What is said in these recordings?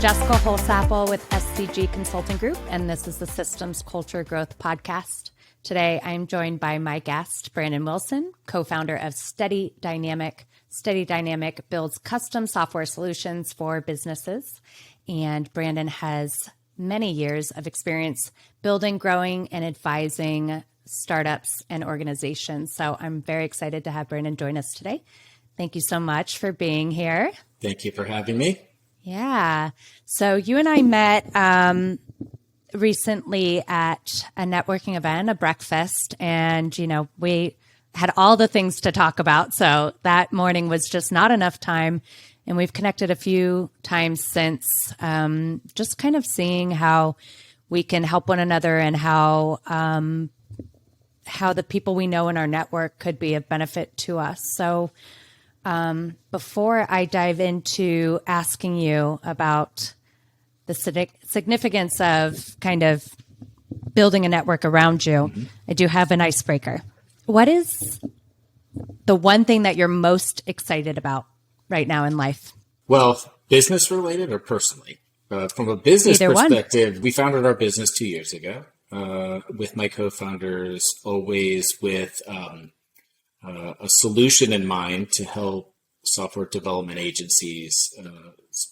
Jessica Holsapple with SCG Consulting Group, and this is the Systems Culture Growth Podcast. Today, I'm joined by my guest, Brandon Wilson, co-founder of Steadynamic. Steadynamic builds custom software solutions for businesses, and Brandon has many years of experience building, growing, and advising startups and organizations. So I'm very excited to have Brandon join us today. Thank you so much for being here. Thank you for having me. Yeah. So you and I met recently at a networking event, a breakfast, and, we had all the things to talk about. So that morning was just not enough time. And we've connected a few times since, just kind of seeing how we can help one another and how the people we know in our network could be of benefit to us. So before I dive into asking you about the significance of kind of building a network around you, I do have an icebreaker. What is the one thing that you're most excited about right now in life? Well, business related or personally? From a business perspective, we founded our business 2 years ago with my co-founders, always with a solution in mind to help software development agencies,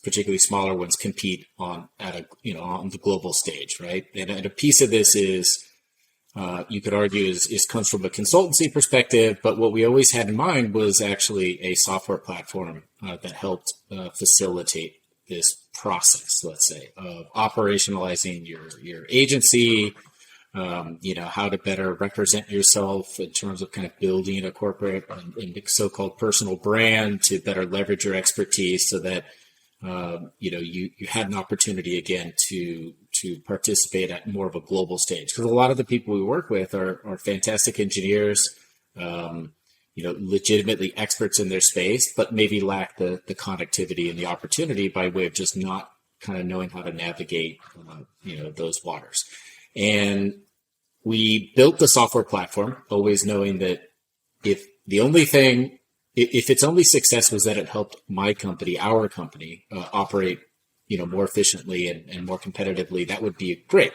particularly smaller ones, compete on the global stage, right? And a piece of this is, you could argue, is comes from a consultancy perspective, but what we always had in mind was actually a software platform that helped facilitate this process, let's say, of operationalizing your agency. How to better represent yourself in terms of kind of building a corporate and so-called personal brand to better leverage your expertise so that, you had an opportunity again to participate at more of a global stage. Because a lot of the people we work with are fantastic engineers, legitimately experts in their space, but maybe lack the connectivity and the opportunity by way of just not kind of knowing how to navigate, those waters. And we built the software platform, always knowing that if its only success was that it helped our company, operate, more efficiently and more competitively, that would be great.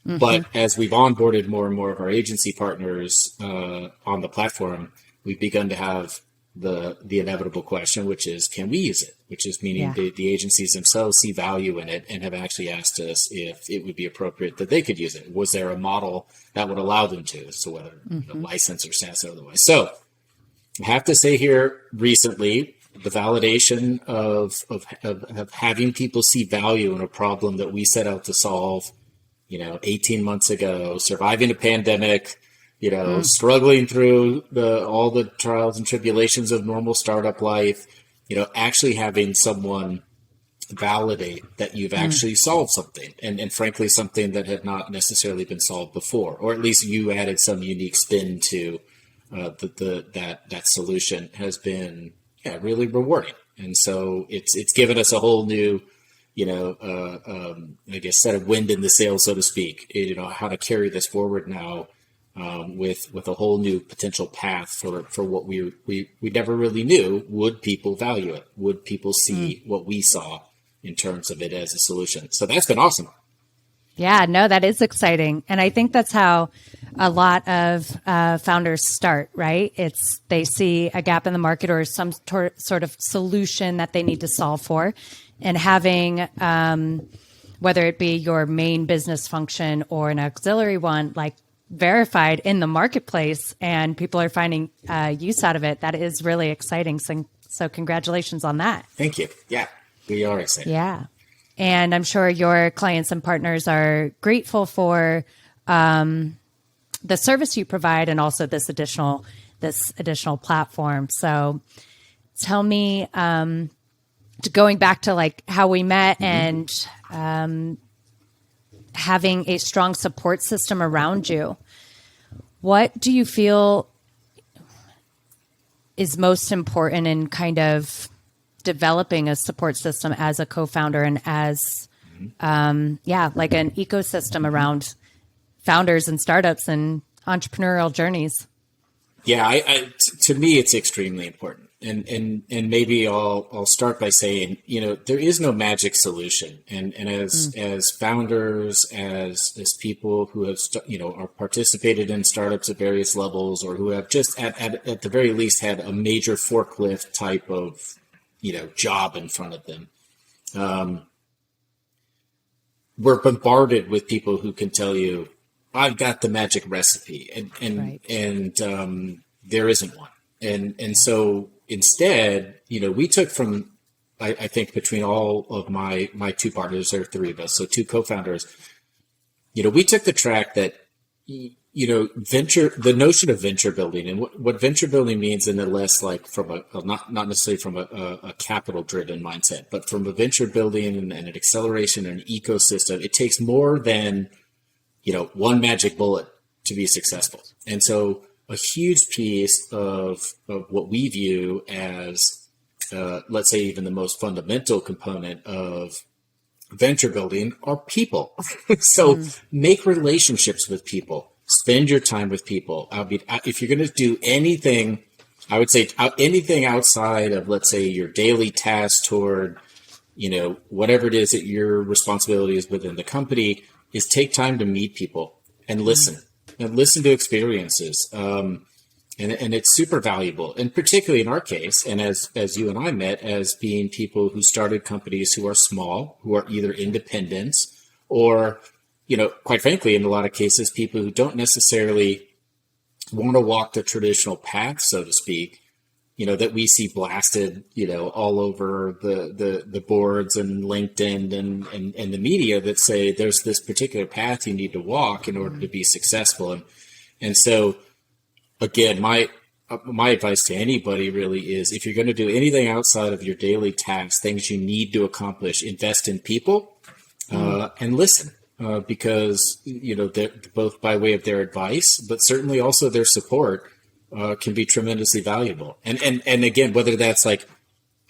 Mm-hmm. But as we've onboarded more and more of our agency partners on the platform, we've begun to have the inevitable question, which is, can we use it? Which is meaning the agencies themselves see value in it and have actually asked us if it would be appropriate that they could use it. Was there a model that would allow them to? So whether license or SaaS or otherwise. So I have to say here recently, the validation of having people see value in a problem that we set out to solve, 18 months ago, surviving a pandemic, struggling through all the trials and tribulations of normal startup life, actually having someone validate that you've actually solved something and frankly, something that had not necessarily been solved before, or at least you added some unique spin to that solution has been really rewarding. And so it's given us a whole new, set of wind in the sail, so to speak, how to carry this forward now. With a whole new potential path for what we never really knew. Would people value it? Would people see what we saw in terms of it as a solution? So that's been awesome. Yeah, no, that is exciting. And I think that's how a lot of founders start, right? They see a gap in the market or some sort of solution that they need to solve for. And having, whether it be your main business function or an auxiliary one, like verified in the marketplace and people are finding use out of it, that is really exciting. So congratulations on that. Thank you. Yeah, we are excited. Yeah. And I'm sure your clients and partners are grateful for the service you provide and also this additional platform. So tell me, going back to like how we met and having a strong support system around you, what do you feel is most important in kind of developing a support system as a co-founder and as, like an ecosystem around founders and startups and entrepreneurial journeys? Yeah, to me, it's extremely important. and maybe I'll start by saying, there is no magic solution. And as founders, as people who have, are participated in startups at various levels, or who have just at the very least had a major forklift type of, job in front of them. We're bombarded with people who can tell you, I've got the magic recipe, and there isn't one. And so instead, we took from, I think between all of my two partners, there are three of us, so two co-founders, we took the track that, the notion of venture building, and what venture building means, in the less like from not necessarily from a capital driven mindset, but from a venture building and an acceleration and an ecosystem, it takes more than, one magic bullet to be successful. And so a huge piece of what we view as, let's say, even the most fundamental component of venture building are people. So make relationships with people, spend your time with people. If you're going to do anything, I would say anything outside of, let's say, your daily tasks toward, whatever it is that your responsibility is within the company, is take time to meet people and listen. And listen to experiences. And it's super valuable. And particularly in our case, and as you and I met, as being people who started companies who are small, who are either independents or, quite frankly, in a lot of cases, people who don't necessarily want to walk the traditional path, so to speak, that we see blasted, all over the boards and LinkedIn and the media that say there's this particular path you need to walk in order to be successful. And so, again, my advice to anybody really is, if you're going to do anything outside of your daily tasks, things you need to accomplish, invest in people and listen. Because, they're both by way of their advice, but certainly also their support can be tremendously valuable. And again, whether that's like,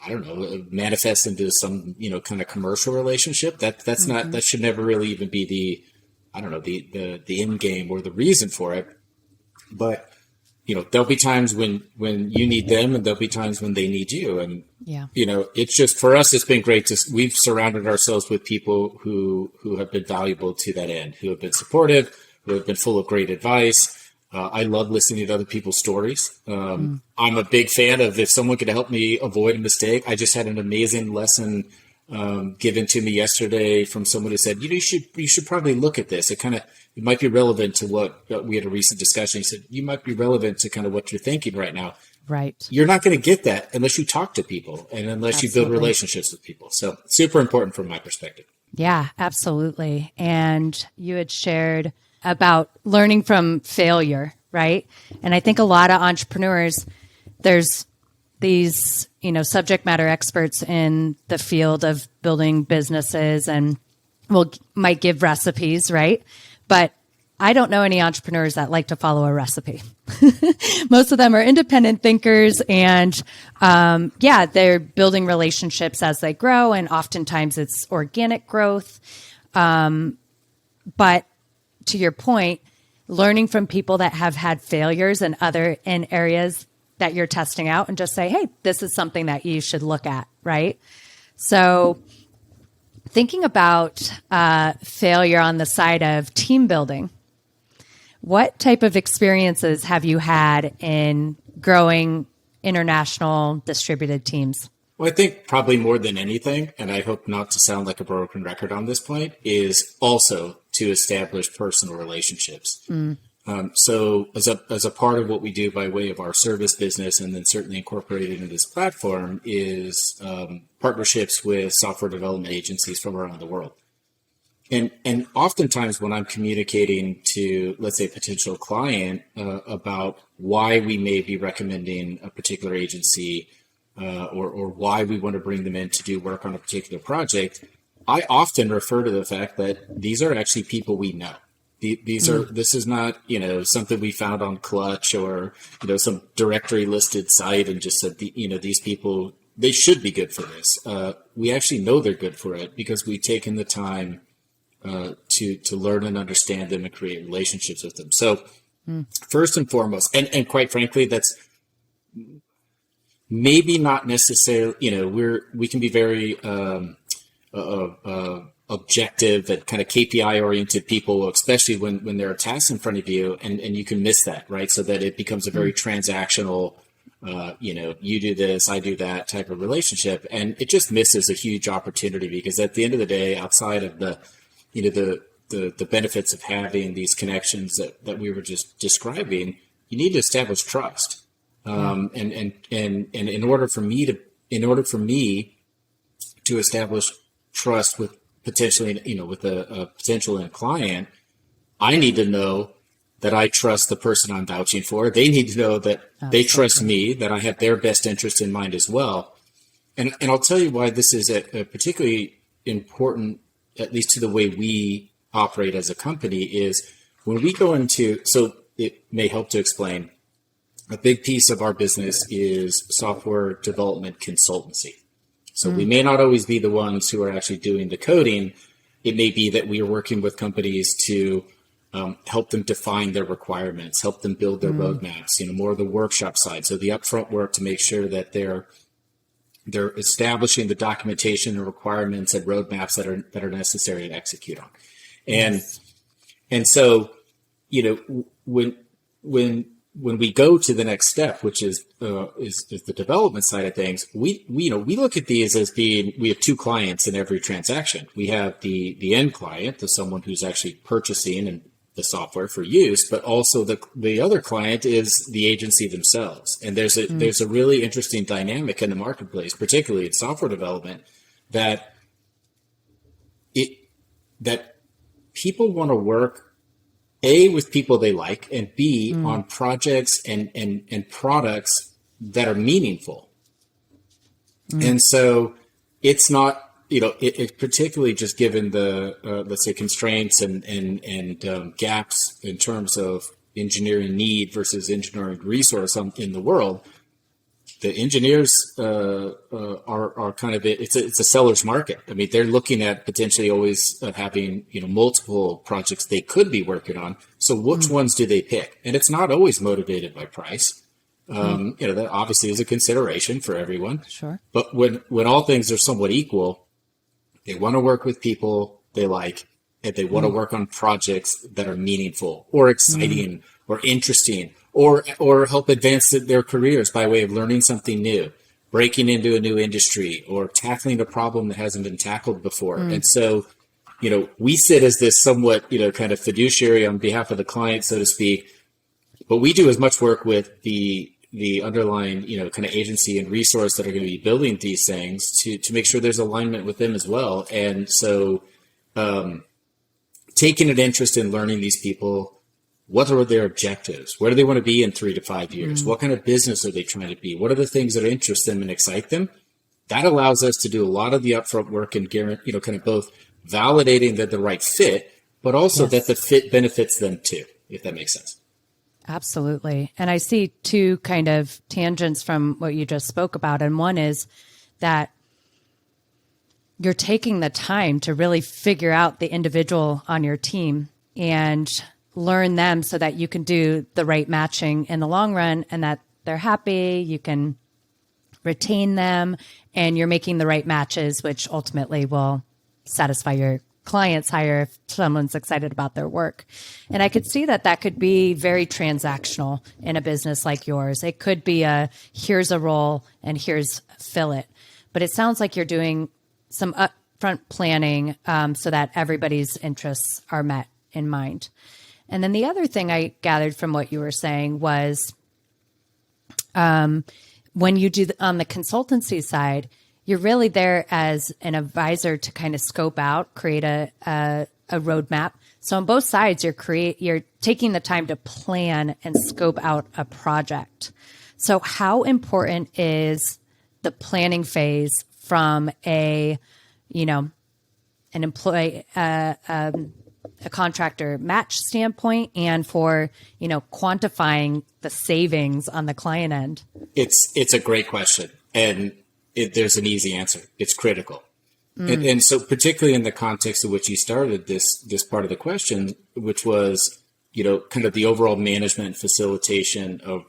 I don't know, manifest into some, kind of commercial relationship, that's not, that should never really even be the end game or the reason for it. But, there'll be times when you need them, and there'll be times when they need you. And, it's just, for us, it's been great we've surrounded ourselves with people who have been valuable to that end, who have been supportive, who have been full of great advice. I love listening to other people's stories. I'm a big fan of, if someone could help me avoid a mistake. I just had an amazing lesson given to me yesterday from someone who said, you should probably look at this. It might be relevant to what we had a recent discussion. He said, you might be relevant to kind of what you're thinking right now. Right. You're not going to get that unless you talk to people and unless you build relationships with people. So super important from my perspective. Yeah, absolutely. And you had shared about learning from failure, right? And I think a lot of entrepreneurs, there's these, subject matter experts in the field of building businesses and might give recipes, right? But I don't know any entrepreneurs that like to follow a recipe. Most of them are independent thinkers, and they're building relationships as they grow, and oftentimes it's organic growth. But to your point, learning from people that have had failures in areas that you're testing out, and just say, hey, this is something that you should look at, right? So thinking about failure on the side of team building, what type of experiences have you had in growing international distributed teams? Well, I think probably more than anything, and I hope not to sound like a broken record on this point, is also to establish personal relationships. So as a part of what we do by way of our service business, and then certainly incorporated into this platform, is partnerships with software development agencies from around the world. And oftentimes when I'm communicating to, let's say, a potential client about why we may be recommending a particular agency or why we want to bring them in to do work on a particular project, I often refer to the fact that these are actually people we know. This is not, something we found on Clutch or, some directory listed site and just said, these people, they should be good for this. We actually know they're good for it because we've taken the time to learn and understand them and create relationships with them. So first and foremost, and quite frankly, maybe not necessarily, we can be very objective and kind of KPI oriented people, especially when there are tasks in front of you, and you can miss that, right? So that it becomes a very transactional, you do this, I do that type of relationship. And it just misses a huge opportunity, because at the end of the day, outside of the benefits of having these connections that we were just describing, you need to establish trust. And in order for me to establish trust with potentially, with a potential end client, I need to know that I trust the person I'm vouching for. They need to know that they trust me, that I have their best interest in mind as well. And I'll tell you why this is a particularly important, at least to the way we operate as a company, is when we go into, so it may help to explain, a big piece of our business is software development consultancy. So we may not always be the ones who are actually doing the coding. It may be that we are working with companies to help them define their requirements, help them build their roadmaps, more of the workshop side. So the upfront work to make sure that they're establishing the documentation and requirements and roadmaps that are necessary to execute on. And so, when we go to the next step, which is the development side of things, we look at these as being, we have two clients in every transaction. We have the end client, the someone who's actually purchasing and the software for use, but also the other client is the agency themselves. And there's a really interesting dynamic in the marketplace, particularly in software development, that people want to work A, with people they like, and B, on projects and products that are meaningful. And so it's not, it particularly just given the, let's say, constraints and gaps in terms of engineering need versus engineering resource in the world, the engineers are kind of, it's a seller's market. I mean, they're looking at potentially always having, multiple projects they could be working on. So which ones do they pick? And it's not always motivated by price. That obviously is a consideration for everyone. Sure. But when all things are somewhat equal, they want to work with people they like, and they want to work on projects that are meaningful or exciting or interesting, or help advance their careers by way of learning something new, breaking into a new industry, or tackling a problem that hasn't been tackled before. And so, we sit as this somewhat, kind of fiduciary on behalf of the client, so to speak, but we do as much work with the underlying, kind of agency and resource that are going to be building these things to make sure there's alignment with them as well. And so, taking an interest in learning these people, what are their objectives? Where do they want to be in 3 to 5 years? What kind of business are they trying to be? What are the things that interest them and excite them? That allows us to do a lot of the upfront work and guarantee, kind of both validating that the right fit, but also that the fit benefits them too, if that makes sense. Absolutely. And I see two kind of tangents from what you just spoke about. And one is that you're taking the time to really figure out the individual on your team and learn them so that you can do the right matching in the long run, and that they're happy, you can retain them, and you're making the right matches, which ultimately will satisfy your clients higher if someone's excited about their work. And I could see that could be very transactional in a business like yours. It could be here's a role and here's fill it. But it sounds like you're doing some upfront planning so that everybody's interests are met in mind. And then the other thing I gathered from what you were saying was when you do on the consultancy side, you're really there as an advisor to kind of scope out, create a roadmap. So on both sides, you're taking the time to plan and scope out a project. So how important is the planning phase from an employee, a contractor match standpoint, and for, quantifying the savings on the client end? It's a great question. And there's an easy answer. It's critical. And so particularly in the context of which you started this part of the question, which was, kind of the overall management facilitation of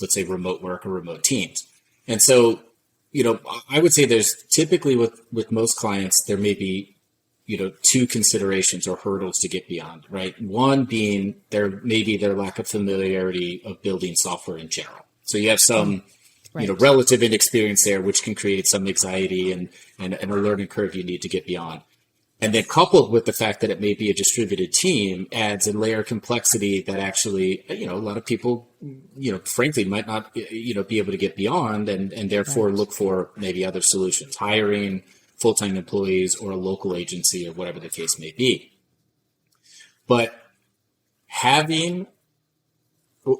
let's say remote work or remote teams. And so, I would say there's typically with most clients, there may be, two considerations or hurdles to get beyond, right? One being maybe their lack of familiarity of building software in general. So you have some, Right. Relative inexperience there, which can create some anxiety and a learning curve you need to get beyond. And then coupled with the fact that it may be a distributed team adds a layer of complexity that actually, a lot of people, frankly might not, be able to get beyond and therefore look for maybe other solutions, hiring full-time employees or a local agency or whatever the case may be. But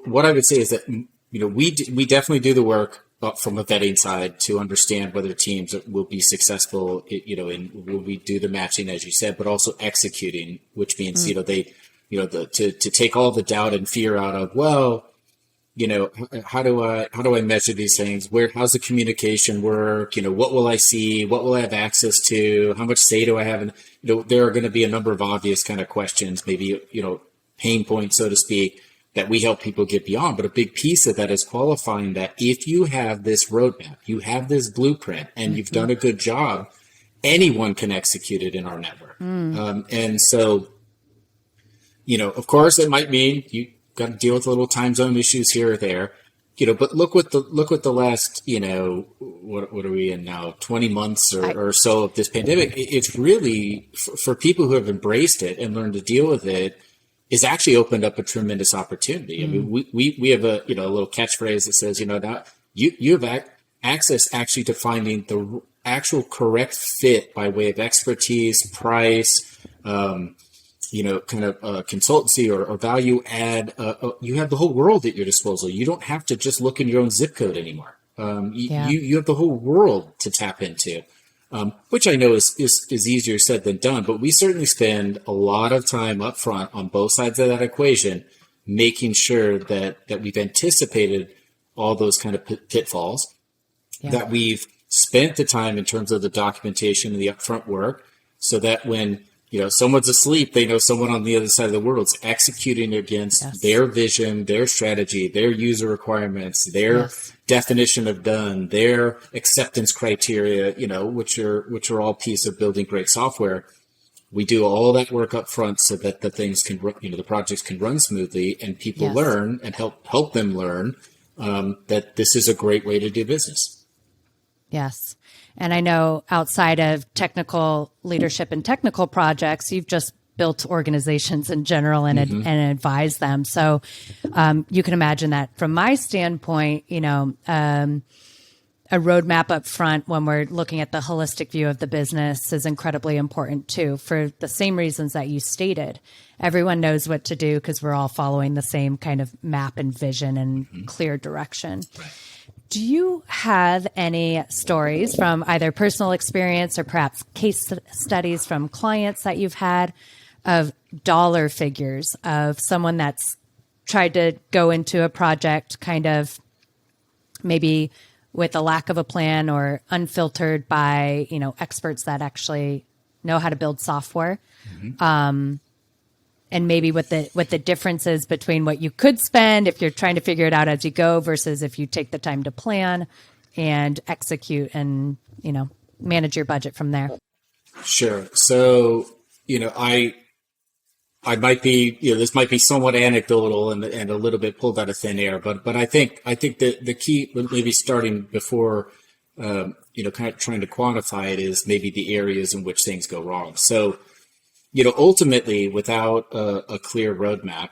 what I would say is that, we definitely do the work from a vetting side to understand whether teams will be successful, and will we do the matching, as you said, but also executing, which means, to take all the doubt and fear out of, how do I measure these things? How's the communication work? What will I see? What will I have access to? How much say do I have? And, there are going to be a number of obvious kind of questions, maybe, pain points, so to speak, that we help people get beyond. But a big piece of that is qualifying that if you have this roadmap, you have this blueprint, and you've done a good job, anyone can execute it in our network. And so, of course, it might mean you got to deal with little time zone issues here or there, but look what the last, what are we in now, 20 months or so of this pandemic. It's really for people who have embraced it and learned to deal with it, is actually opened up a tremendous opportunity. I mean, we have a little catchphrase that says, now you have access actually to finding the actual correct fit by way of expertise, price, kind of consultancy or value add. You have the whole world at your disposal. You don't have to just look in your own zip code anymore. You have the whole world to tap into. Which I know is easier said than done, but we certainly spend a lot of time up front on both sides of that equation, making sure that we've anticipated all those kind of pitfalls, that we've spent the time in terms of the documentation and the upfront work, so that when someone's asleep, they know someone on the other side of the world is executing against their vision, their strategy, their user requirements, their definition of done, their acceptance criteria, which are all piece of building great software. We do all that work up front so that the things can, the projects can run smoothly, and people learn and help them learn that this is a great way to do business. Yes. And I know outside of technical leadership and technical projects, you've just built organizations in general and advised them. So you can imagine that from my standpoint, a roadmap up front when we're looking at the holistic view of the business is incredibly important too, for the same reasons that you stated. Everyone knows what to do because we're all following the same kind of map and vision and clear direction. Right. Do you have any stories from either personal experience or perhaps case studies from clients that you've had of dollar figures of someone that's tried to go into a project kind of maybe with a lack of a plan or unfiltered by, experts that actually know how to build software? And maybe what the differences between what you could spend if you're trying to figure it out as you go versus if you take the time to plan and execute and, manage your budget from there. Sure. So, I might be, this might be somewhat anecdotal and a little bit pulled out of thin air, but I think that the key, maybe starting before, kind of trying to quantify it, is maybe the areas in which things go wrong. So, ultimately, without a clear roadmap,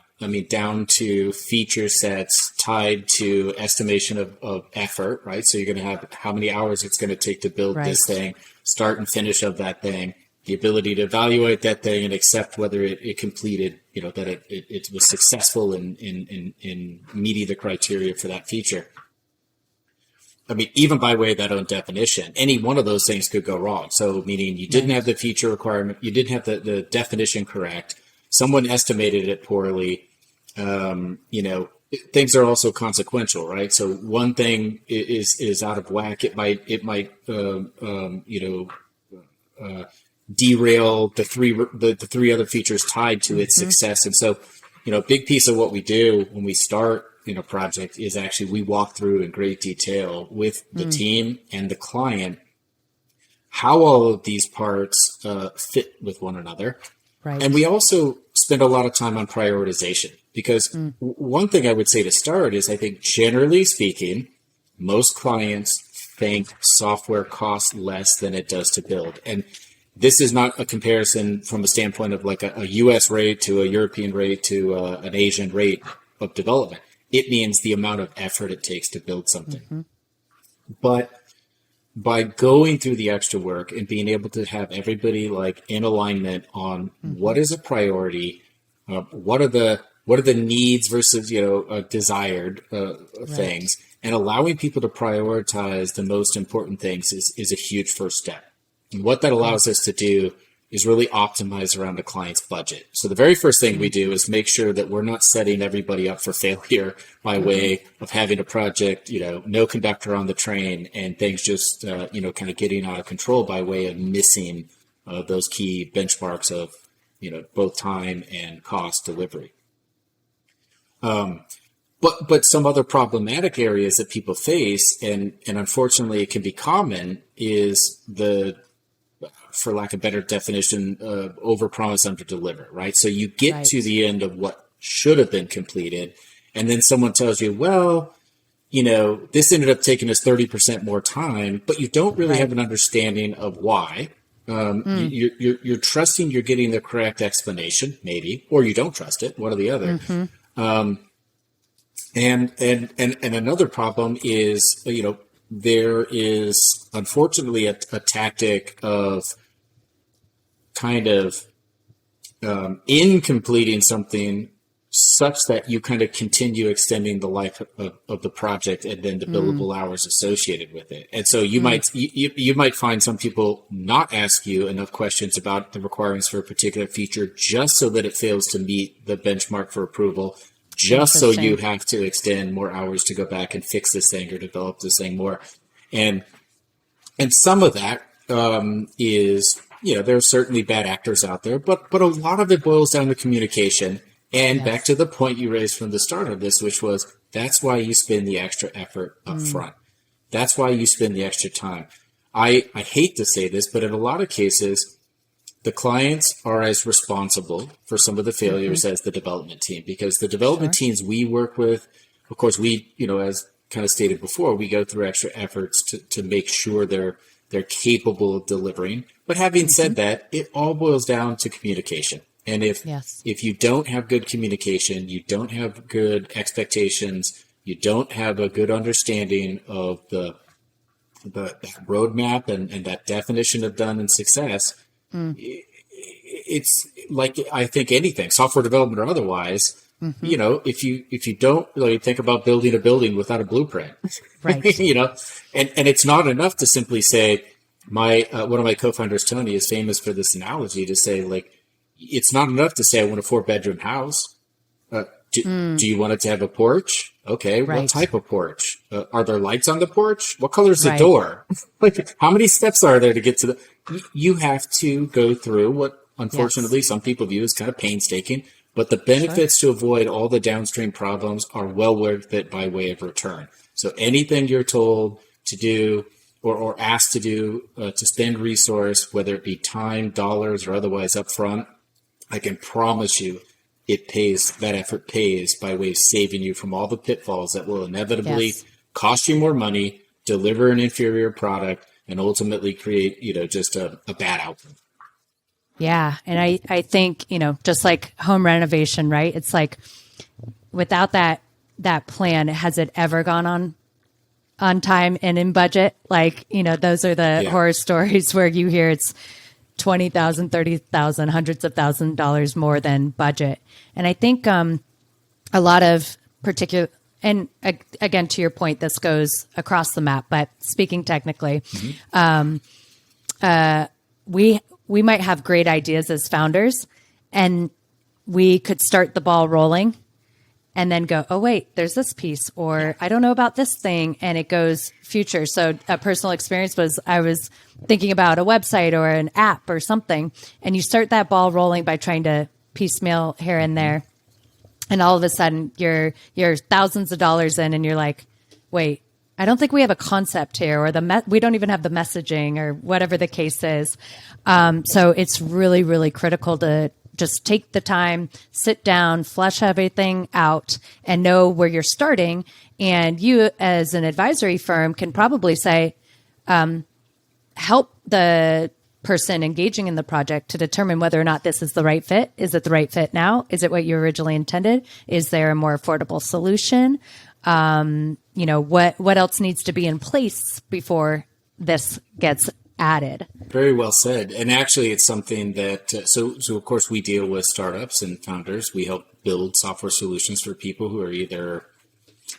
down to feature sets tied to estimation of effort, right? So you're going to have how many hours it's going to take to build this thing, start and finish of that thing, the ability to evaluate that thing and accept whether it completed, that it was successful in meeting the criteria for that feature. Even by way of that own definition, any one of those things could go wrong. So meaning you didn't have the feature requirement, you didn't have the definition correct, someone estimated it poorly, things are also consequential, right? So one thing is out of whack. It might derail the three other features tied to its success. And so, a big piece of what we do when we start a project is actually we walk through in great detail with the team and the client how all of these parts fit with one another. Right. And we also spend a lot of time on prioritization because one thing I would say to start is I think generally speaking, most clients think software costs less than it does to build. And this is not a comparison from a standpoint of like a US rate to a European rate to an Asian rate of development. It means the amount of effort it takes to build something. But by going through the extra work and being able to have everybody like in alignment on what is a priority, what are the needs versus desired things, and allowing people to prioritize the most important things is a huge first step. And what that allows us to do is really optimize around the client's budget. So the very first thing we do is make sure that we're not setting everybody up for failure by way of having a project, no conductor on the train and things just, kind of getting out of control by way of missing those key benchmarks of, both time and cost delivery. But some other problematic areas that people face, and unfortunately it can be common, is for lack of better definition, overpromise, underdeliver, right? So you get to the end of what should have been completed, and then someone tells you, well, this ended up taking us 30% more time, but you don't really have an understanding of why. You're trusting you're getting the correct explanation, maybe, or you don't trust it, one or the other. And another problem is, there is unfortunately a tactic of kind of in completing something such that you kind of continue extending the life of the project and then the billable hours associated with it. And so you might find some people not ask you enough questions about the requirements for a particular feature just so that it fails to meet the benchmark for approval, just so you have to extend more hours to go back and fix this thing or develop this thing more. And some of that is, there are certainly bad actors out there, but a lot of it boils down to communication. And back to the point you raised from the start of this, which was that's why you spend the extra effort up front. That's why you spend the extra time. I hate to say this, but in a lot of cases, the clients are as responsible for some of the failures as the development team, because the development teams we work with, of course, we, as kind of stated before, we go through extra efforts to make sure they're capable of delivering. But having said that, it all boils down to communication. And if you don't have good communication, you don't have good expectations, you don't have a good understanding of that roadmap and that definition of done and success, it's like, I think anything, software development or otherwise, if you don't really think about building a building without a blueprint, right? And it's not enough to simply say, one of my co-founders, Tony, is famous for this analogy to say, like, it's not enough to say, I want a 4-bedroom house. Do you want it to have a porch? Okay. What type of porch? Are there lights on the porch? What color is the door? Like, how many steps are there to get to you have to go through what, unfortunately, some people view as kind of painstaking, but the benefits to avoid all the downstream problems are well worth it by way of return. So anything you're told to do or asked to do, to spend resource, whether it be time, dollars, or otherwise upfront, I can promise you that effort pays by way of saving you from all the pitfalls that will inevitably cost you more money, deliver an inferior product, and ultimately create, just a bad outcome. Yeah. And I think, just like home renovation, right? It's like without that plan, has it ever gone on time and in budget? Like, those are the horror stories where you hear it's $20,000, $30,000, hundreds of thousands of dollars more than budget. And I think a lot of particular, and again, to your point, this goes across the map, but speaking technically, we might have great ideas as founders, and we could start the ball rolling and then go, oh, wait, there's this piece, or I don't know about this thing, and it goes future. So a personal experience was I was thinking about a website or an app or something, and you start that ball rolling by trying to piecemeal here and there. and all of a sudden you're thousands of dollars in, and you're like, wait, I don't think we have a concept here, or we don't even have the messaging, or whatever the case is. So it's really, really critical to just take the time, sit down, flesh everything out, and know where you're starting. And you, as an advisory firm, can probably say, help the person engaging in the project to determine whether or not this is the right fit. Is it the right fit now? Is it what you originally intended? Is there a more affordable solution? What else needs to be in place before this gets added? Very well said. And actually, it's something that, so of course, we deal with startups and founders. We help build software solutions for people who are either,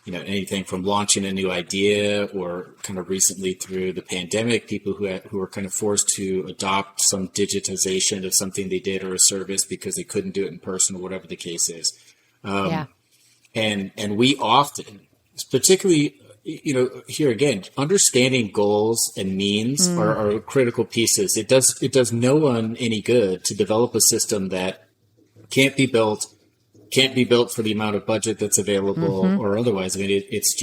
anything from launching a new idea, or kind of recently through the pandemic, people who are kind of forced to adopt some digitization of something they did, or a service, because they couldn't do it in person, or whatever the case is. And we often, particularly, here again, understanding goals and means are critical pieces. It does no one any good to develop a system that can't be built for the amount of budget that's available, or otherwise. I mean, it's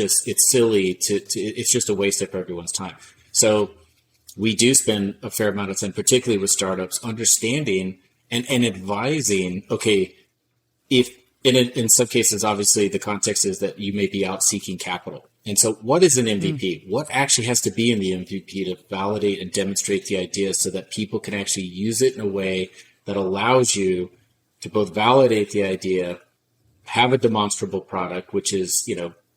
silly it's just a waste of everyone's time. So we do spend a fair amount of time, particularly with startups, understanding and advising, okay, if in some cases, obviously the context is that you may be out seeking capital. And so what is an MVP? What actually has to be in the MVP to validate and demonstrate the idea, so that people can actually use it in a way that allows you to both validate the idea, have a demonstrable product, which is,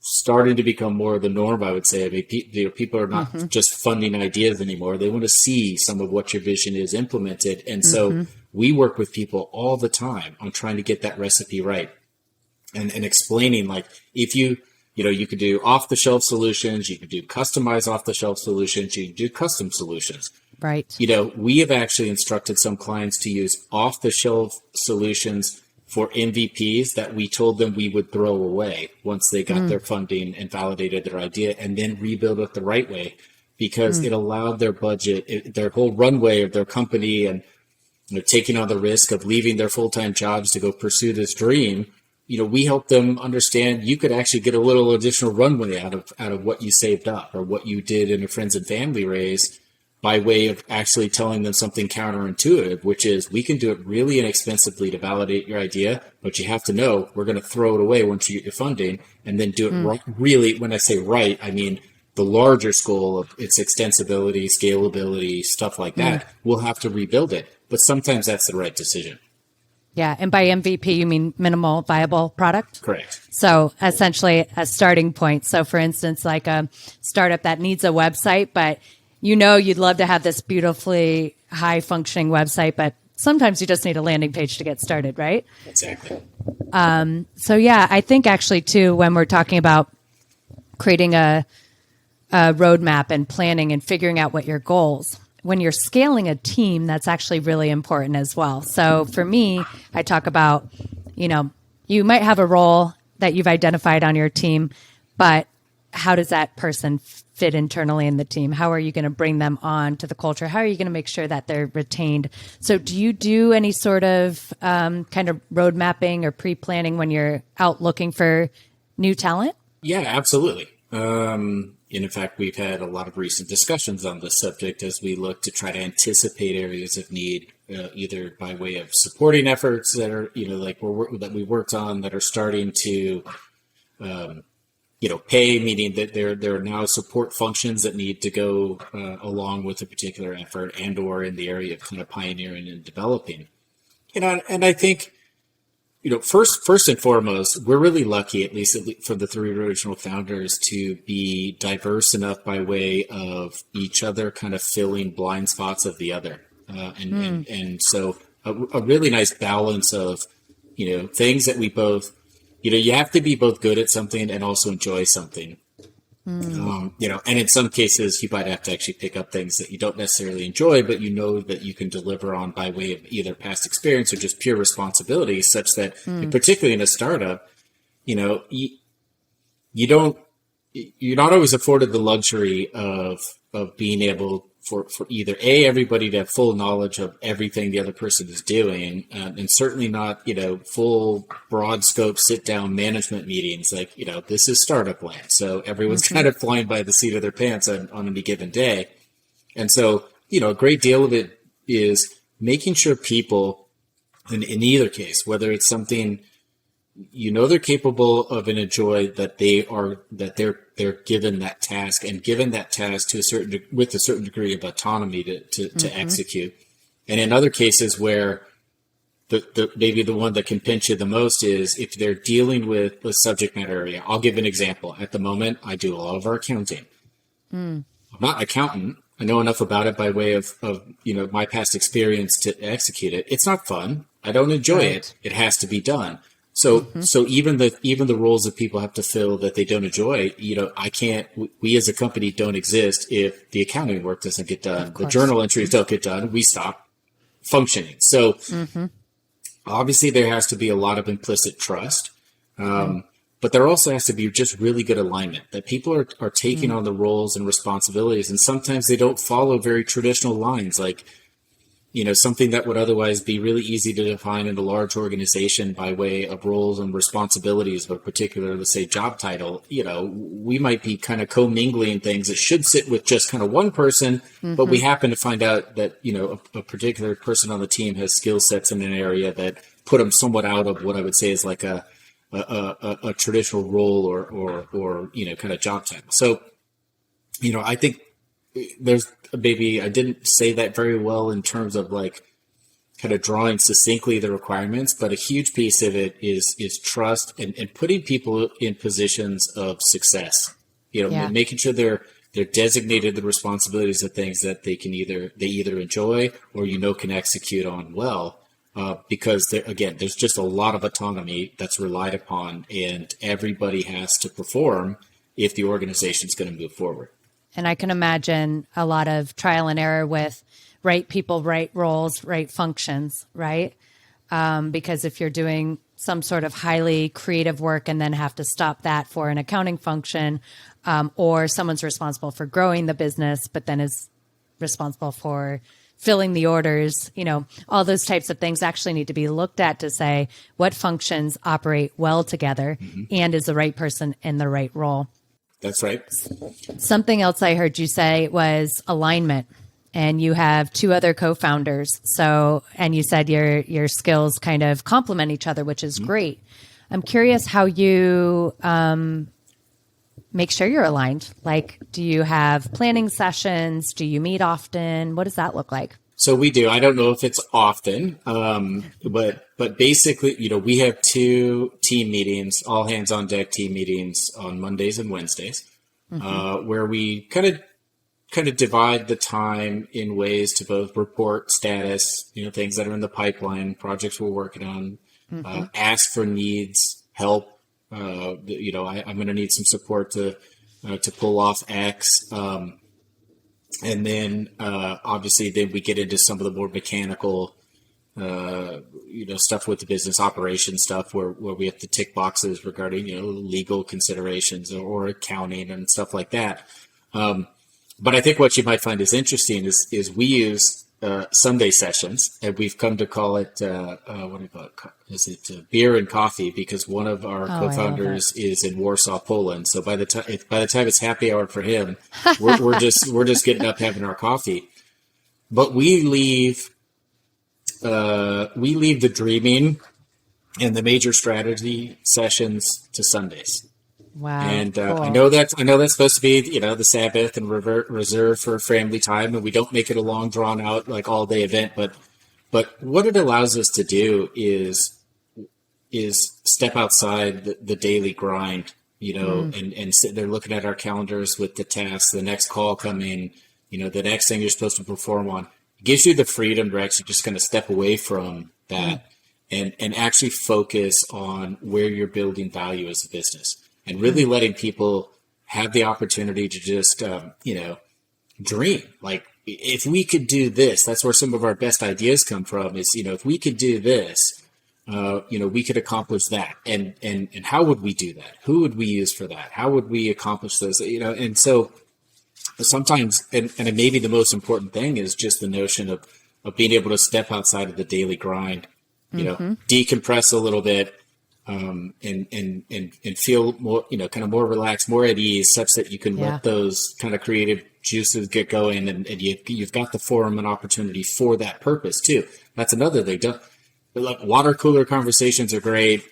starting to become more of the norm, I would say. I mean, people are not just funding ideas anymore. They want to see some of what your vision is implemented. And so we work with people all the time on trying to get that recipe right, and explaining, like, if you could do off-the-shelf solutions, you could do customized off-the-shelf solutions, you can do custom solutions. Right. We have actually instructed some clients to use off-the-shelf solutions for MVPs that we told them we would throw away once they got their funding and validated their idea, and then rebuild it the right way, because it allowed their budget, their whole runway of their company, and taking on the risk of leaving their full-time jobs to go pursue this dream. We help them understand you could actually get a little additional runway out of what you saved up, or what you did in a friends and family raise, by way of actually telling them something counterintuitive, which is, we can do it really inexpensively to validate your idea, but you have to know we're going to throw it away once you get your funding, and then do it right. Really, when I say right, I mean the larger goal of its extensibility, scalability, stuff like that. We'll have to rebuild it, but sometimes that's the right decision. Yeah. And by MVP, you mean minimal viable product? Correct. So essentially a starting point. So for instance, like a startup that needs a website, but you'd love to have this beautifully high functioning website, but sometimes you just need a landing page to get started, right? Exactly. So yeah, I think actually too, when we're talking about creating a roadmap and planning and figuring out what your goals, when you're scaling a team, that's actually really important as well. So for me, I talk about, you might have a role that you've identified on your team, but how does that person fit internally in the team? How are you going to bring them on to the culture? How are you going to make sure that they're retained? So do you do any sort of kind of road mapping or pre-planning when you're out looking for new talent? Yeah, absolutely. And in fact, we've had a lot of recent discussions on this subject as we look to try to anticipate areas of need, either by way of supporting efforts that are, that we worked on that are starting to, pay, meaning that there are now support functions that need to go along with a particular effort, and or in the area of kind of pioneering and developing. And I think, first and foremost, we're really lucky, at least for the three original founders, to be diverse enough by way of each other kind of filling blind spots of the other. And so a really nice balance of, things that we both, you have to be both good at something and also enjoy something. And in some cases you might have to actually pick up things that you don't necessarily enjoy, but that you can deliver on by way of either past experience or just pure responsibility, such that particularly in a startup, you're not always afforded the luxury of being able for either everybody to have full knowledge of everything the other person is doing, and certainly not, full broad scope sit down management meetings. Like, this is startup land. So everyone's kind of flying by the seat of their pants on any given day. And so, a great deal of it is making sure people in either case, whether it's something they're capable of and enjoy, that they're given that task and given that task with a certain degree of autonomy to execute. And in other cases where maybe the one that can pinch you the most is if they're dealing with a subject matter area. I'll give an example. At the moment, I do a lot of our accounting. I'm not an accountant. I know enough about it by way of my past experience to execute it. It's not fun. I don't enjoy it. It has to be done. So even the roles that people have to fill that they don't enjoy, we as a company don't exist if the accounting work doesn't get done, the journal entries don't get done, we stop functioning. So obviously there has to be a lot of implicit trust. But there also has to be just really good alignment, that people are taking on the roles and responsibilities. And sometimes they don't follow very traditional lines, like, something that would otherwise be really easy to define in a large organization by way of roles and responsibilities of a particular, let's say, job title. We might be kind of commingling things that should sit with just kind of one person, but we happen to find out that, a particular person on the team has skill sets in an area that put them somewhat out of what I would say is like a traditional role or kind of job title. So, I think there's maybe I didn't say that very well in terms of like kind of drawing succinctly the requirements, but a huge piece of it is trust and putting people in positions of success. Making sure they're designated the responsibilities of things that they either enjoy or can execute on well. Because there's just a lot of autonomy that's relied upon, and everybody has to perform if the organization is going to move forward. And I can imagine a lot of trial and error with right people, right roles, right functions, right? Because if you're doing some sort of highly creative work and then have to stop that for an accounting function, or someone's responsible for growing the business, but then is responsible for filling the orders, all those types of things actually need to be looked at to say what functions operate well together and is the right person in the right role. That's right. Something else I heard you say was alignment, and you have two other co-founders. So, and you said your skills kind of complement each other, which is great. I'm curious how you make sure you're aligned. Like, do you have planning sessions? Do you meet often? What does that look like? So we do. I don't know if it's often, but basically, we have 2 team meetings, all hands on deck team meetings on Mondays and Wednesdays, where we kind of divide the time in ways to both report status, things that are in the pipeline, projects we're working on, ask for needs, help. I'm going to need some support to pull off X. And then, obviously, then we get into some of the more mechanical, stuff with the business operation stuff where we have to tick boxes regarding, legal considerations or accounting and stuff like that. But I think what you might find is interesting is we use Sunday sessions, and we've come to call it, what do you call it? Is it beer and coffee? Because one of our co-founders is in Warsaw, Poland. So by the time it's happy hour for him, we're just getting up having our coffee. But we leave the dreaming and the major strategy sessions to Sundays. Wow. And cool. I know that's supposed to be, the Sabbath and reserved for family time, and we don't make it a long drawn out, like all day event. But what it allows us to do is step outside the daily grind, and sit there looking at our calendars with the tasks, the next call coming, the next thing you're supposed to perform on. It gives you the freedom to actually just kind of step away from that and actually focus on where you're building value as a business. And really letting people have the opportunity to just, dream. Like, if we could do this, that's where some of our best ideas come from is, if we could do this, we could accomplish that. And how would we do that? Who would we use for that? How would we accomplish those? And so sometimes, and maybe the most important thing is just the notion of being able to step outside of the daily grind, decompress a little bit, and feel more, kind of more relaxed, more at ease, such that you can let those kind of creative juices get going, and you've got the forum and opportunity for that purpose too. That's another thing. Like water cooler conversations are great,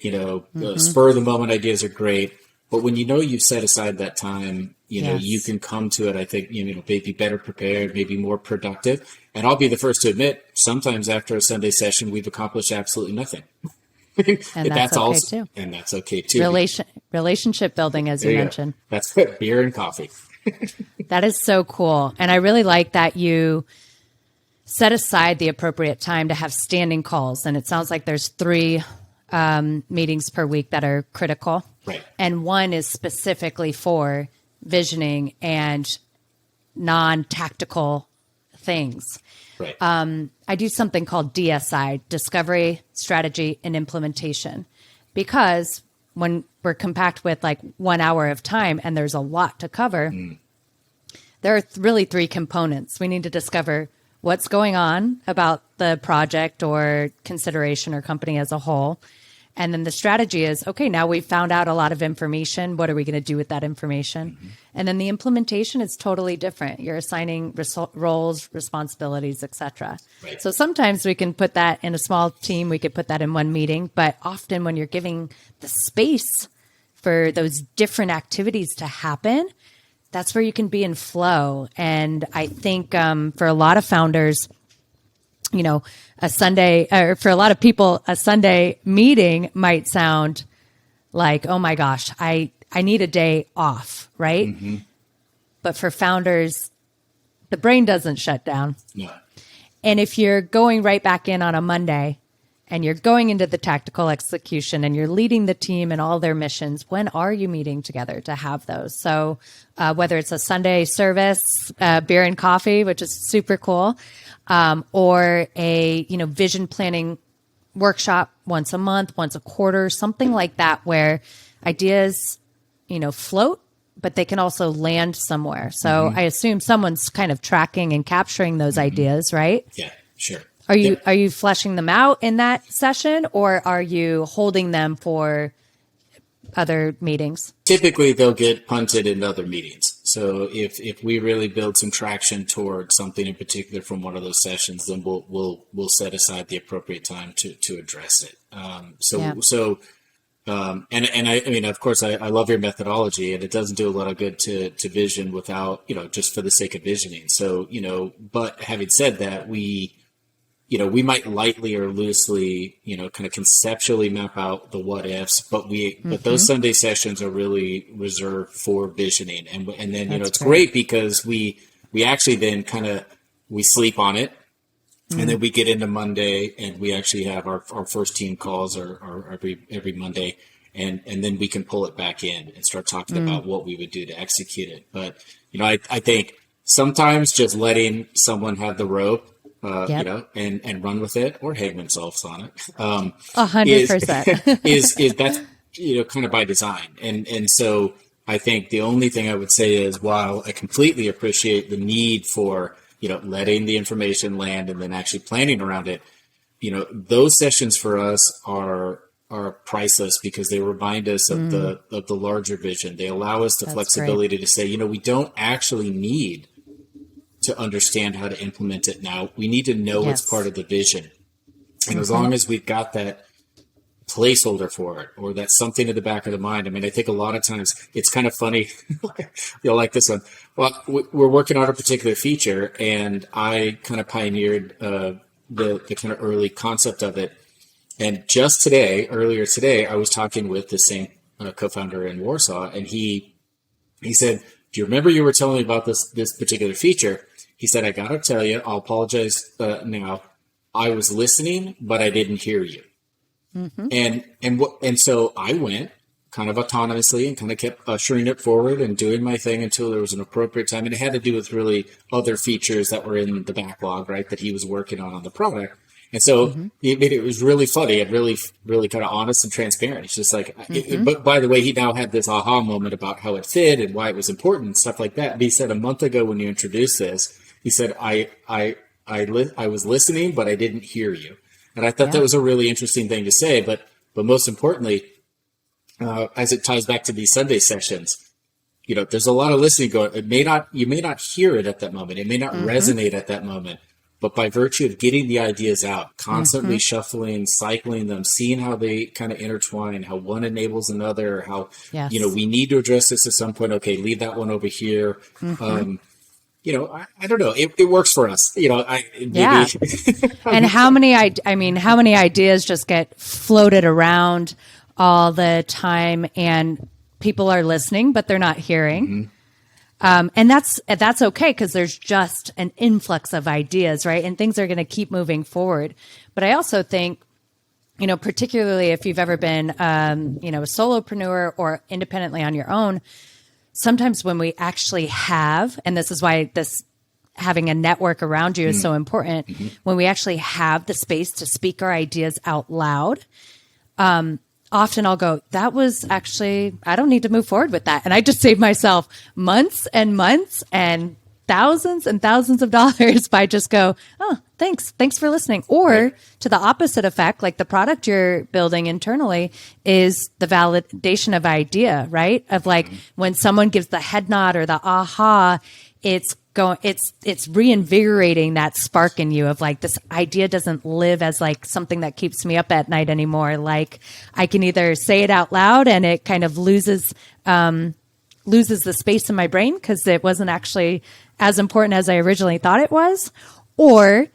spur of the moment ideas are great, but when you've set aside that time, you can come to it, I think, maybe better prepared, maybe more productive. And I'll be the first to admit, sometimes after a Sunday session, we've accomplished absolutely nothing. And that's okay too. And that's okay too. Relationship building, as you mentioned. That's it. Beer and coffee. That is so cool. And I really like that you set aside the appropriate time to have standing calls. And it sounds like there's 3 meetings per week that are critical. Right. And one is specifically for visioning and non-tactical things. Right. I do something called DSI, Discovery, Strategy, and Implementation, because when we're compact with like 1 hour of time and there's a lot to cover, there are really 3 components. We need to discover what's going on about the project or consideration or company as a whole. And then the strategy is, okay, now we've found out a lot of information. What are we going to do with that information? And then the implementation is totally different. You're assigning roles, responsibilities, etc. Right. So sometimes we can put that in a small team. We could put that in one meeting. But often when you're giving the space for those different activities to happen, that's where you can be in flow. And I think for a lot of founders, a Sunday, or for a lot of people, a Sunday meeting might sound like, oh my gosh, I need a day off, right? But for founders, the brain doesn't shut down. No. And if you're going right back in on a Monday and you're going into the tactical execution and you're leading the team and all their missions, when are you meeting together to have those? So whether it's a Sunday service, beer and coffee, which is super cool, or a, vision planning workshop once a month, once a quarter, something like that, where ideas, float, but they can also land somewhere. So I assume someone's kind of tracking and capturing those ideas, right? Yeah, sure. Are you fleshing them out in that session, or are you holding them for other meetings? Typically, they'll get punted in other meetings. So if we really build some traction towards something in particular from one of those sessions, then we'll set aside the appropriate time to address it. I mean, of course, I love your methodology, and it doesn't do a lot of good to vision without, just for the sake of visioning. So, but having said that, we might lightly or loosely, kind of conceptually map out the what ifs, but those Sunday sessions are really reserved for visioning. And then, it's great because we actually then we sleep on it. And then we get into Monday and we actually have our first team calls or every Monday. And then we can pull it back in and start talking about what we would do to execute it. But, I think sometimes just letting someone have the rope, and run with it or hang themselves on it. 100% is that's, kind of by design. And so I think the only thing I would say is, while I completely appreciate the need for, letting the information land and then actually planning around it, those sessions for us are priceless because they remind us of the larger vision. They allow us the flexibility to say, we don't actually need to understand how to implement it now. We need to know it's part of the vision. And as long as we've got that placeholder for it, or that's something in the back of the mind. I mean, I think a lot of times it's kind of funny. You'll like this one. Well, we're working on a particular feature, and I kind of pioneered the kind of early concept of it. And earlier today, I was talking with the same co-founder in Warsaw, and he said, "Do you remember you were telling me about this particular feature?" He said, "I got to tell you, I'll apologize now. I was listening, but I didn't hear you." And so I went kind of autonomously and kind of kept ushering it forward and doing my thing until there was an appropriate time. And it had to do with really other features that were in the backlog, right, that he was working on the product. And so it was really funny and really, really kind of honest and transparent. It's just like, but by the way, he now had this aha moment about how it fit and why it was important and stuff like that. And he said a month ago when you introduced this, he said, I was listening, but I didn't hear you. And I thought that was a really interesting thing to say. But most importantly, as it ties back to these Sunday sessions, there's a lot of listening going. You may not hear it at that moment. It may not resonate at that moment. But by virtue of getting the ideas out, constantly shuffling, cycling them, seeing how they kind of intertwine, how one enables another, how, we need to address this at some point. Okay, leave that one over here. I don't know. It works for us. And how many ideas just get floated around all the time and people are listening, but they're not hearing. And that's okay because there's just an influx of ideas, right? And things are going to keep moving forward. But I also think, particularly if you've ever been, a solopreneur or independently on your own, sometimes when we actually have, and this is why having a network around you is so important, when we actually have the space to speak our ideas out loud, often I'll go, that was actually, I don't need to move forward with that. And I just saved myself months and months and thousands of dollars by just go, oh, thanks for listening. Or to the opposite effect, like the product you're building internally is the validation of idea, right? Of like when someone gives the head nod or the aha, it's reinvigorating that spark in you of like, this idea doesn't live as like something that keeps me up at night anymore. Like I can either say it out loud and it kind of loses the space in my brain because it wasn't actually as important as I originally thought it was, or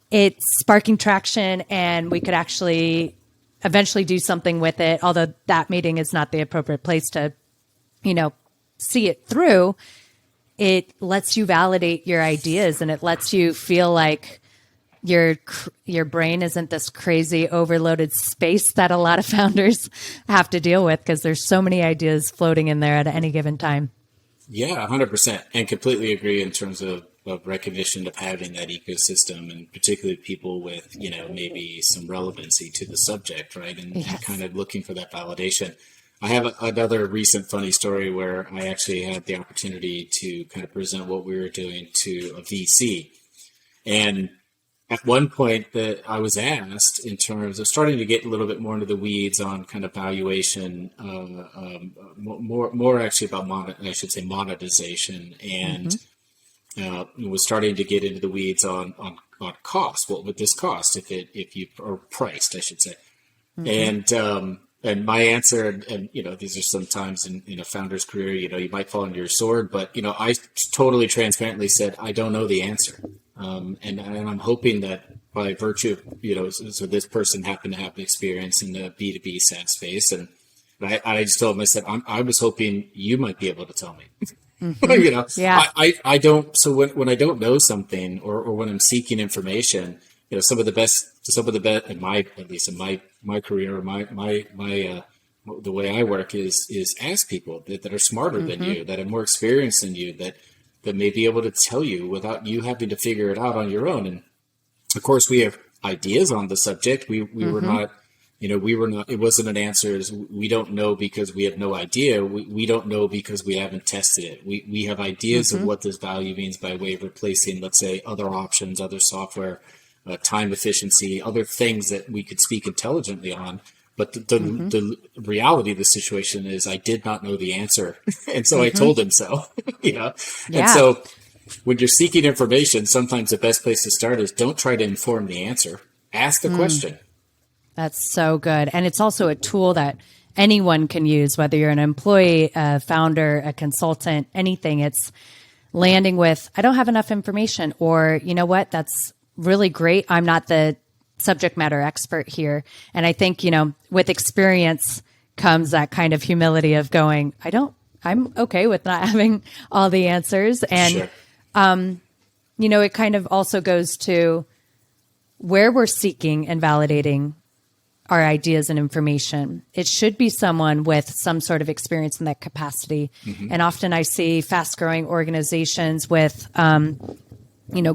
it's sparking traction and we could actually eventually do something with it. Although that meeting is not the appropriate place to, see it through. It lets you validate your ideas and it lets you feel like your brain isn't this crazy overloaded space that a lot of founders have to deal with because there's so many ideas floating in there at any given time. Yeah, 100%. And completely agree in terms of recognition of having that ecosystem and particularly people with, maybe some relevancy to the subject, right? And kind of looking for that validation. I have another recent funny story where I actually had the opportunity to kind of present what we were doing to a VC. And at one point that I was asked in terms of starting to get a little bit more into the weeds on kind of valuation, more actually about monetization, and was starting to get into the weeds on cost. What would this cost if you are priced, I should say. And my answer, and these are sometimes in a founder's career, you might fall into your sword, but I totally transparently said I don't know the answer, and I'm hoping that by virtue of so this person happened to have experience in the B2B SaaS space, and I just told him, I said I was hoping you might be able to tell me. I don't. So when I don't know something or when I'm seeking information. Some of the best in at least in my career, the way I work is ask people that are smarter than you, that are more experienced than you, that may be able to tell you without you having to figure it out on your own. And of course we have ideas on the subject. We were not, it wasn't an answer as we don't know because we have no idea. We don't know because we haven't tested it. We have ideas of what this value means by way of replacing, let's say, other options, other software, time efficiency, other things that we could speak intelligently on. But the reality of the situation is I did not know the answer. And so I told him so, And so when you're seeking information, sometimes the best place to start is don't try to inform the answer. Ask the question. That's so good. And it's also a tool that anyone can use, whether you're an employee, a founder, a consultant, anything. It's landing with, I don't have enough information, or you know what, that's really great. I'm not the subject matter expert here. And I think, with experience comes that kind of humility of going, I'm okay with not having all the answers. And, it kind of also goes to where we're seeking and validating our ideas and information. It should be someone with some sort of experience in that capacity. And often I see fast growing organizations with,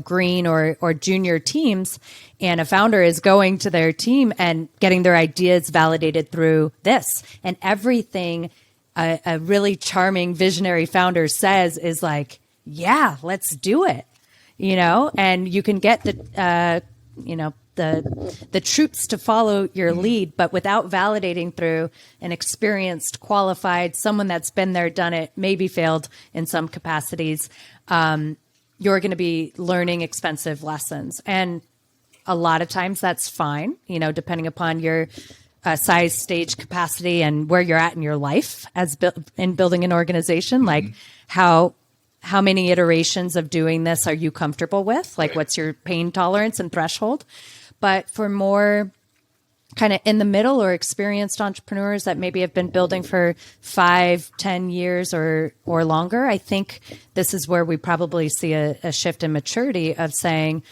green or junior teams, and a founder is going to their team and getting their ideas validated through this. And everything a really charming visionary founder says is like, yeah, let's do it, and you can get the troops to follow your lead, but without validating through an experienced, qualified, someone that's been there, done it, maybe failed in some capacities, you're going to be learning expensive lessons. And a lot of times that's fine, depending upon your size, stage, capacity, and where you're at in your life in building an organization. Like how many iterations of doing this are you comfortable with? Like what's your pain tolerance and threshold? But for more kind of in the middle or experienced entrepreneurs that maybe have been building for 5-10 years or longer, I think this is where we probably see a shift in maturity of saying,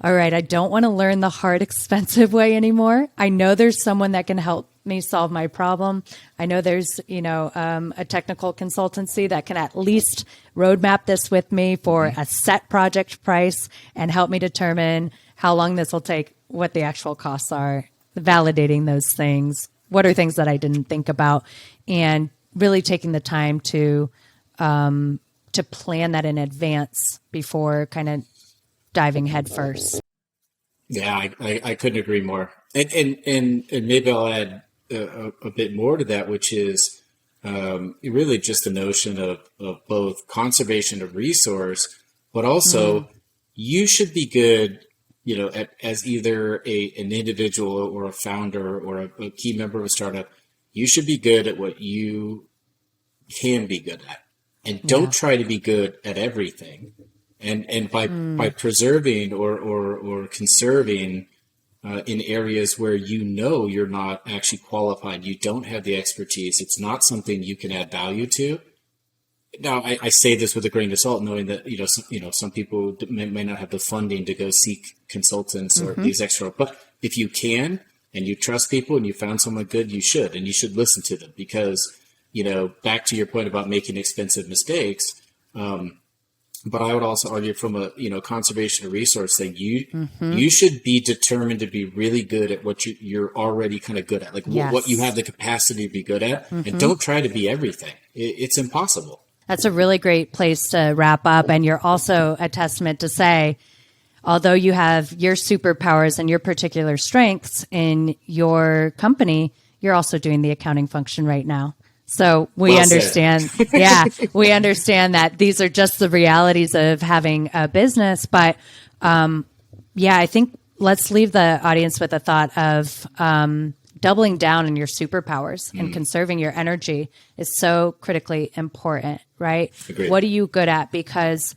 all right, I don't want to learn the hard, expensive way anymore. I know there's someone that can help me solve my problem. I know there's, a technical consultancy that can at least roadmap this with me for a set project price and help me determine how long this will take, what the actual costs are, validating those things. What are things that I didn't think about, and really taking the time to plan that in advance before kind of diving head first. Yeah, I couldn't agree more. And maybe I'll add a bit more to that, which is really just the notion of both conservation of resource, but also you should be good, as either an individual or a founder or a key member of a startup. You should be good at what you can be good at, and don't try to be good at everything. And by preserving or conserving in areas where you're not actually qualified, you don't have the expertise, it's not something you can add value to. Now, I say this with a grain of salt, knowing that some people may not have the funding to go seek consultants or these extra. But if you can, and you trust people, and you found someone good, you should listen to them, because back to your point about making expensive mistakes. But I would also argue from a conservation of resource that you should be determined to be really good at what you're already kind of good at, like what you have the capacity to be good at, and don't try to be everything. It's impossible. That's a really great place to wrap up. And you're also a testament to say, although you have your superpowers and your particular strengths in your company, you're also doing the accounting function right now. So we understand, we understand that these are just the realities of having a business. But I think let's leave the audience with a thought of doubling down on your superpowers and conserving your energy is so critically important, right? Agreed. What are you good at? Because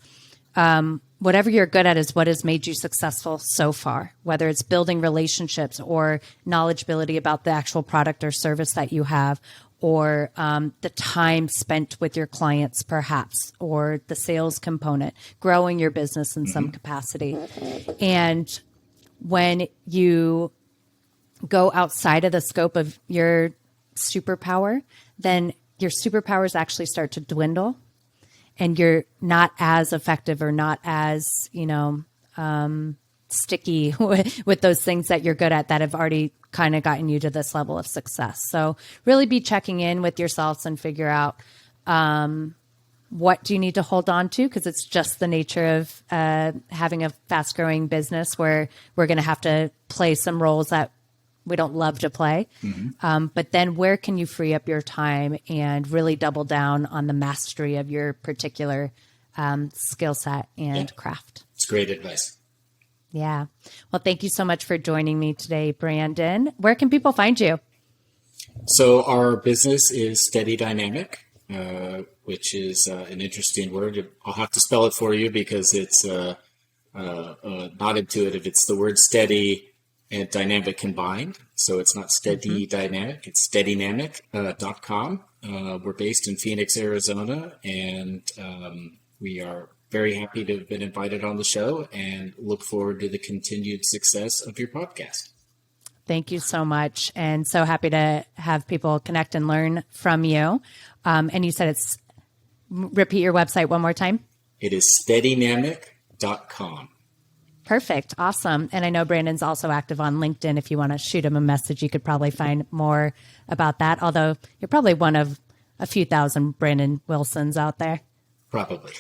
whatever you're good at is what has made you successful so far, whether it's building relationships or knowledgeability about the actual product or service that you have, or the time spent with your clients, perhaps, or the sales component, growing your business in some capacity. And when you go outside of the scope of your superpower, then your superpowers actually start to dwindle, and you're not as effective or not as, sticky with those things that you're good at that have already kind of gotten you to this level of success. So really be checking in with yourselves and figure out what do you need to hold on to, because it's just the nature of having a fast growing business where we're going to have to play some roles that we don't love to play. But then where can you free up your time and really double down on the mastery of your particular skill set and craft? It's great advice. Yeah. Well, thank you so much for joining me today, Brandon. Where can people find you? So our business is Steadynamic, which is an interesting word. I'll have to spell it for you because it's not intuitive. It's the word steady and dynamic combined. So it's not Steady Dynamic, it's Steadynamic.com. We're based in Phoenix, Arizona, and we are very happy to have been invited on the show and look forward to the continued success of your podcast. Thank you so much. And so happy to have people connect and learn from you. And you said repeat your website one more time. It is Steadynamic.com. steadynamic.com. Perfect. Awesome. And I know Brandon's also active on LinkedIn. If you want to shoot him a message, you could probably find more about that. Although you're probably one of a few thousand Brandon Wilsons out there. Probably.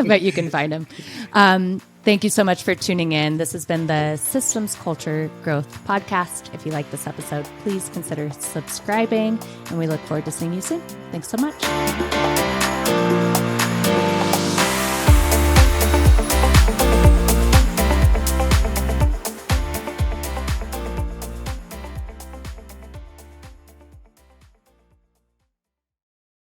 But you can find him. Thank you so much for tuning in. This has been the Systems Culture Growth Podcast. If you like this episode, please consider subscribing, and we look forward to seeing you soon. Thanks so much.